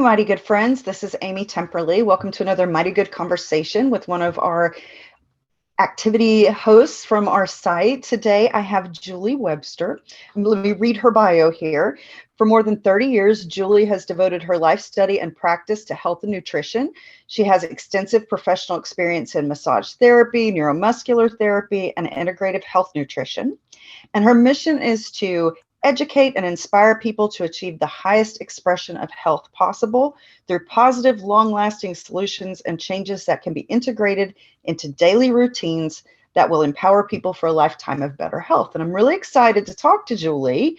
Mighty Good friends. This is Amy Temperley. Welcome to another Mighty Good conversation with one of our activity hosts from our site. Today, I have Julie Webster. Let me read her bio here. For more than 30 years, Julie has devoted her life study and practice to health and nutrition. She has extensive professional experience in massage therapy, neuromuscular therapy, and integrative health nutrition. And her mission is to educate and inspire people to achieve the highest expression of health possible through positive, long-lasting solutions and changes that can be integrated into daily routines that will empower people for a lifetime of better health. And I'm really excited to talk to Julie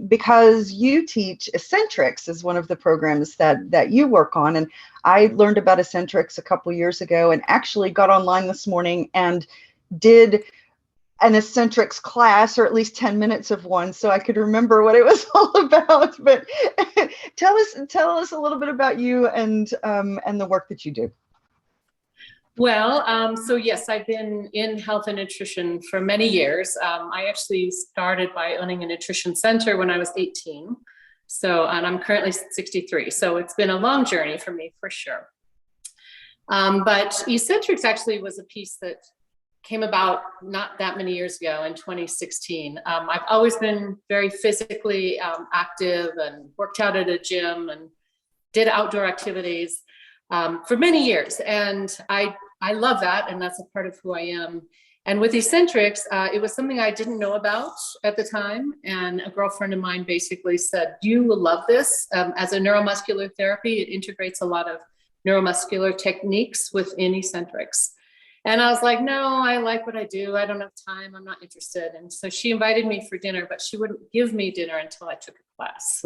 because you teach Essentrics as one of the programs that you work on. And I learned about Essentrics a couple years ago and actually got online this morning and did an Essentrics class, or at least 10 minutes of one, so I could remember what it was all about. But tell us a little bit about you and the work that you do. Well, so yes, I've been in health and nutrition for many years. I actually started by owning a nutrition center when I was 18. And I'm currently 63. So it's been a long journey for me, for sure. But Essentrics actually was a piece that came about not that many years ago in 2016. I've always been very physically active and worked out at a gym and did outdoor activities for many years. And I love that. And that's a part of who I am. And with Essentrics, it was something I didn't know about at the time. And a girlfriend of mine basically said, you will love this. As a neuromuscular therapy, it integrates a lot of neuromuscular techniques within Essentrics. And I was like, no, I like what I do. I don't have time. I'm not interested. And so she invited me for dinner, but she wouldn't give me dinner until I took a class.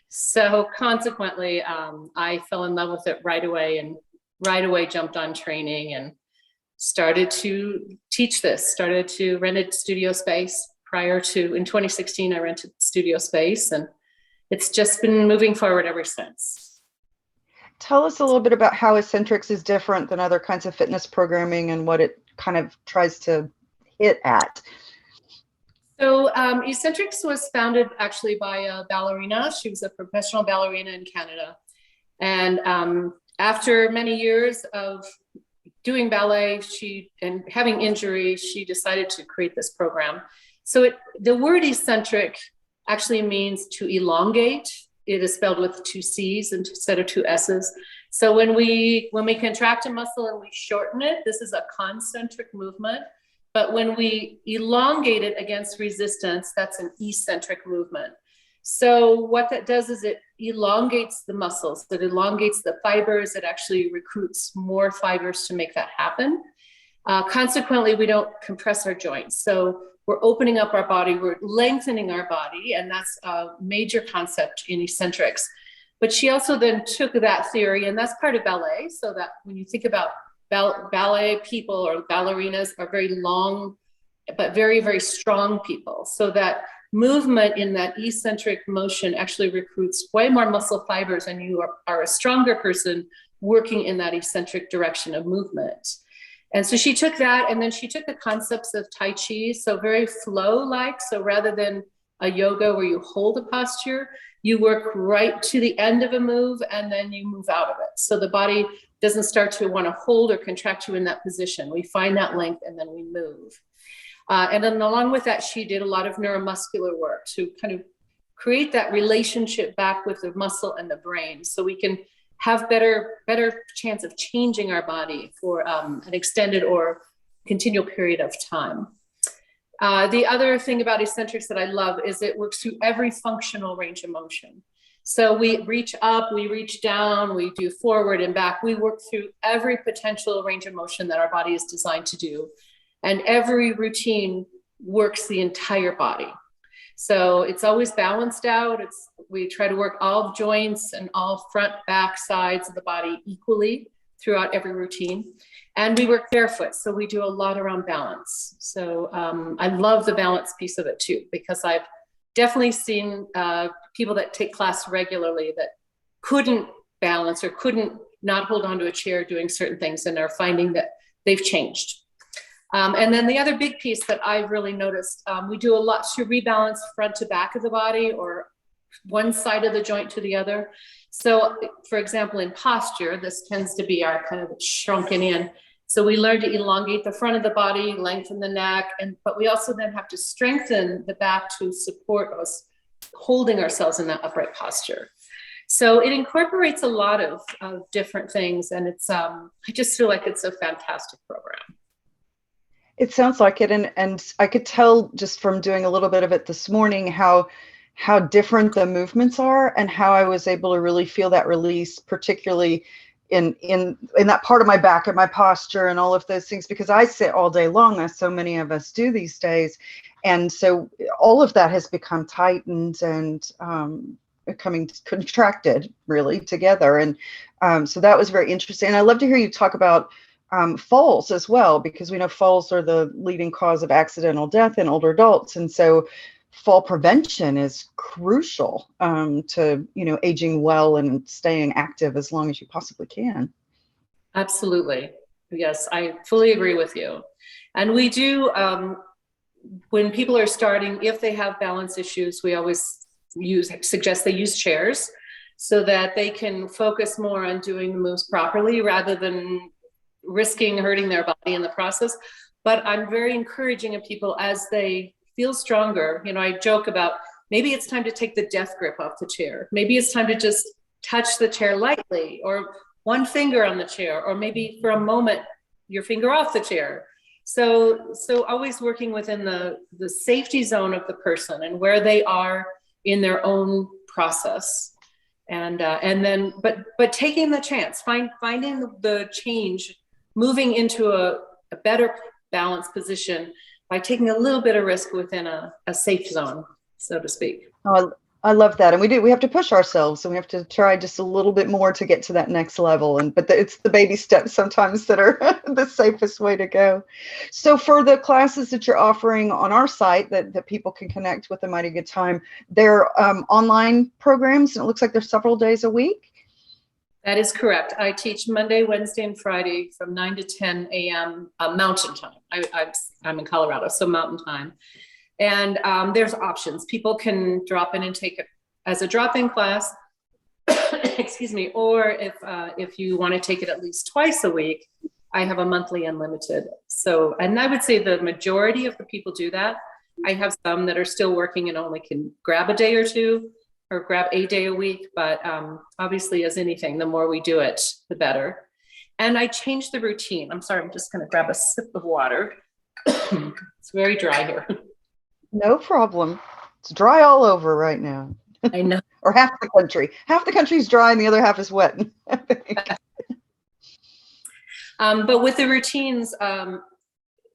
So consequently, I fell in love with it right away and right away jumped on training and started to teach this, started to rent a studio space. In 2016, I rented studio space, and it's just been moving forward ever since. Tell us a little bit about how Essentrics is different than other kinds of fitness programming and what it kind of tries to hit at. So Essentrics was founded actually by a ballerina. She was a professional ballerina in Canada. And after many years of doing ballet and having injuries, she decided to create this program. So the word eccentric actually means to elongate. It is spelled with 2 C's instead of 2 S's. So when we contract a muscle and we shorten it, this is a concentric movement. But when we elongate it against resistance, that's an eccentric movement. So what that does is it elongates the muscles. It elongates the fibers. It actually recruits more fibers to make that happen. Consequently, we don't compress our joints. So we're opening up our body, we're lengthening our body, and that's a major concept in Essentrics. But she also then took that theory, and that's part of ballet, so that when you think about ballet people or ballerinas are very long, but very, very strong people. So that movement in that eccentric motion actually recruits way more muscle fibers, and you are a stronger person working in that eccentric direction of movement. And so she took that, and then she took the concepts of Tai Chi, so very flow-like. So rather than a yoga where you hold a posture, you work right to the end of a move, and then you move out of it. So the body doesn't start to want to hold or contract you in that position. We find that length, and then we move. And then along with that, she did a lot of neuromuscular work to kind of create that relationship back with the muscle and the brain, so we can have better chance of changing our body for an extended or continual period of time. The other thing about Essentrics that I love is it works through every functional range of motion. So we reach up, we reach down, we do forward and back. We work through every potential range of motion that our body is designed to do. And every routine works the entire body. So it's always balanced out. We try to work all joints and all front, back, sides of the body equally throughout every routine. And we work barefoot. So we do a lot around balance. So I love the balance piece of it too, because I've definitely seen people that take class regularly that couldn't balance or couldn't not hold onto a chair doing certain things and are finding that they've changed. And then the other big piece that I've really noticed, we do a lot to rebalance front to back of the body or one side of the joint to the other. So for example, in posture, this tends to be our kind of shrunken in. So we learn to elongate the front of the body, lengthen the neck, but we also then have to strengthen the back to support us holding ourselves in that upright posture. So it incorporates a lot of different things, and it's I just feel like it's a fantastic program. It sounds like it, and I could tell just from doing a little bit of it this morning how different the movements are, and how I was able to really feel that release, particularly in that part of my back and my posture and all of those things, because I sit all day long, as so many of us do these days. And so all of that has become tightened and becoming contracted really together. And so that was very interesting. And I love to hear you talk about falls as well, because we know falls are the leading cause of accidental death in older adults. And so fall prevention is crucial to, aging well and staying active as long as you possibly can. Absolutely. Yes, I fully agree with you. And we do, when people are starting, if they have balance issues, we always suggest they use chairs so that they can focus more on doing the moves properly rather than risking hurting their body in the process. But I'm very encouraging of people as they feel stronger. I joke about maybe it's time to take the death grip off the chair. Maybe it's time to just touch the chair lightly, or one finger on the chair, or maybe for a moment, your finger off the chair. So always working within the safety zone of the person and where they are in their own process. And then, but taking the chance, finding the change, moving into a better balanced position by taking a little bit of risk within a safe zone, so to speak. Oh, I love that. And we have to push ourselves, and we have to try just a little bit more to get to that next level. But it's the baby steps sometimes that are the safest way to go. So for the classes that you're offering on our site that people can connect with a Mighty Good Time, they're online programs, and it looks like they're several days a week. That is correct. I teach Monday, Wednesday, and Friday from 9 to 10 a.m. Mountain time. I'm in Colorado, so Mountain time. And there's options. People can drop in and take it as a drop-in class, excuse me, or if you want to take it at least twice a week, I have a monthly unlimited. So, and I would say the majority of the people do that. I have some that are still working and only can grab a day or two, or grab a day a week. But obviously, as anything, the more we do it, the better. And I changed the routine. I'm sorry, I'm just going to grab a sip of water. It's very dry here. No problem. It's dry all over right now. I know. Or half the country. Half the country's dry and the other half is wet. But with the routines,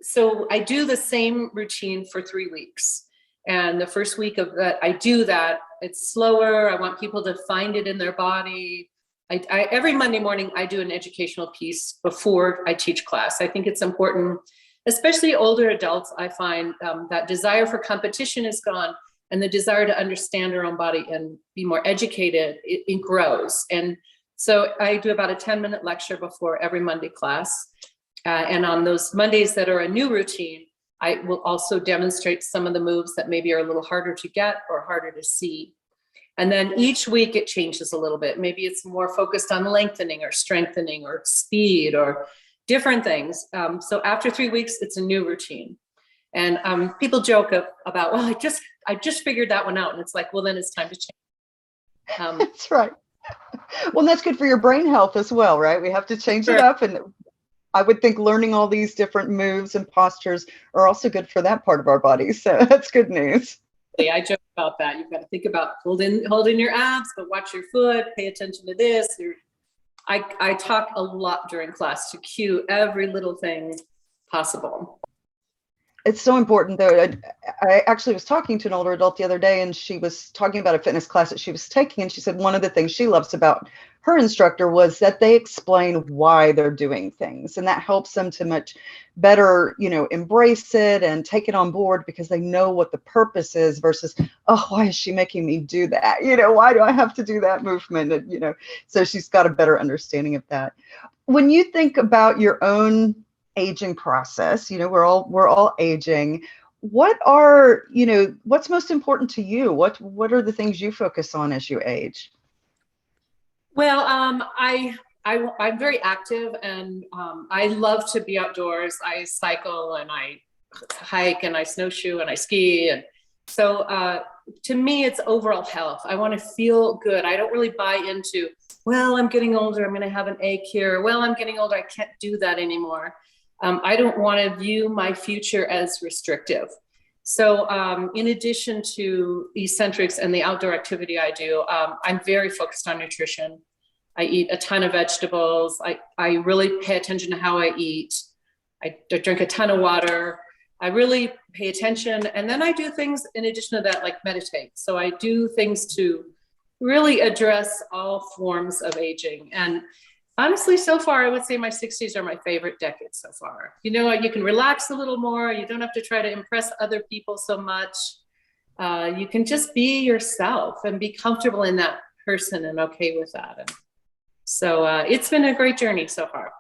so I do the same routine for 3 weeks. And the first week of that, I do that. It's slower. I want people to find it in their body. Every Monday morning, I do an educational piece before I teach class. I think it's important, especially older adults. I find that desire for competition is gone, and the desire to understand our own body and be more educated, it grows. And so I do about a 10-minute lecture before every Monday class. And on those Mondays that are a new routine, I will also demonstrate some of the moves that maybe are a little harder to get or harder to see. And then each week it changes a little bit. Maybe it's more focused on lengthening or strengthening or speed or different things. So after 3 weeks, it's a new routine. And people joke about, well, I just figured that one out. And it's like, well, then it's time to change. That's right. Well, that's good for your brain health as well, right? We have to change it up. And I would think learning all these different moves and postures are also good for that part of our body. So that's good news. I joke about that. You've got to think about holding your abs, but watch your foot, pay attention to this. I talk a lot during class to cue every little thing possible. It's so important, though. I actually was talking to an older adult the other day, and she was talking about a fitness class that she was taking. And she said one of the things she loves about her instructor was that they explain why they're doing things. And that helps them to much better, embrace it and take it on board, because they know what the purpose is versus, oh, why is she making me do that? Why do I have to do that movement? And, so she's got a better understanding of that. When you think about your own aging process, we're all aging. what are, what's most important to you? What are the things you focus on as you age? Well, I'm very active, and I love to be outdoors. I cycle and I hike and I snowshoe and I ski. And so to me, it's overall health. I want to feel good. I don't really buy into, well, I'm getting older, I'm going to have an ache here. Well, I'm getting older, I can't do that anymore. I don't want to view my future as restrictive. So in addition to Essentrics and the outdoor activity I do, I'm very focused on nutrition. I eat a ton of vegetables. I really pay attention to how I eat. I drink a ton of water. I really pay attention. And then I do things in addition to that, like meditate. So I do things to really address all forms of aging. And honestly, so far, I would say my 60s are my favorite decade so far. You know, you can relax a little more. You don't have to try to impress other people so much. You can just be yourself and be comfortable in that person and okay with that. And so it's been a great journey so far.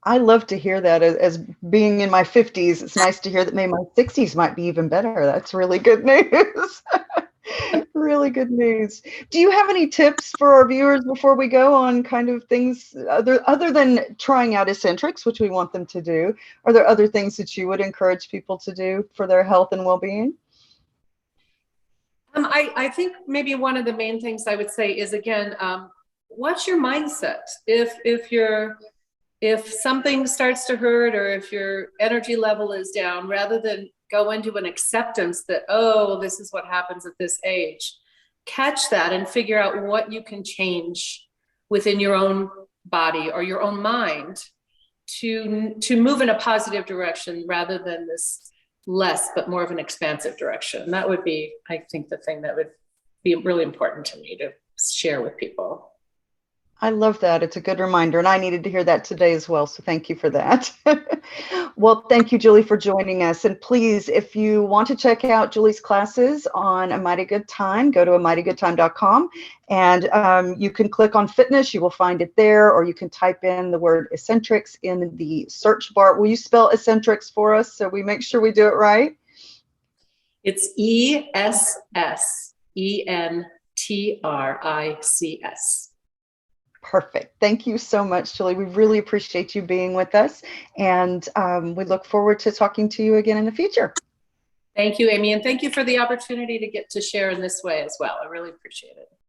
I love to hear that. As being in my 50s, it's nice to hear that maybe my 60s might be even better. That's really good news. Really good news. Do you have any tips for our viewers before we go on kind of things other than trying out Essentrics, which we want them to do? Are there other things that you would encourage people to do for their health and well-being? I think maybe one of the main things I would say is, again, what's your mindset? If something starts to hurt, or if your energy level is down, rather than go into an acceptance that, oh, this is what happens at this age, catch that and figure out what you can change within your own body or your own mind to move in a positive direction, rather than this less but more of an expansive direction. That would be, I think, the thing that would be really important to me to share with people. I love that. It's a good reminder, and I needed to hear that today as well. So thank you for that. Well, thank you, Julie, for joining us. And please, if you want to check out Julie's classes on A Mighty Good Time, go to amightygoodtime.com, and you can click on fitness. You will find it there, or you can type in the word Essentrics in the search bar. Will you spell Essentrics for us so we make sure we do it right? It's Essentrics. Perfect. Thank you so much, Julie. We really appreciate you being with us, and we look forward to talking to you again in the future. Thank you, Amy, and thank you for the opportunity to get to share in this way as well. I really appreciate it.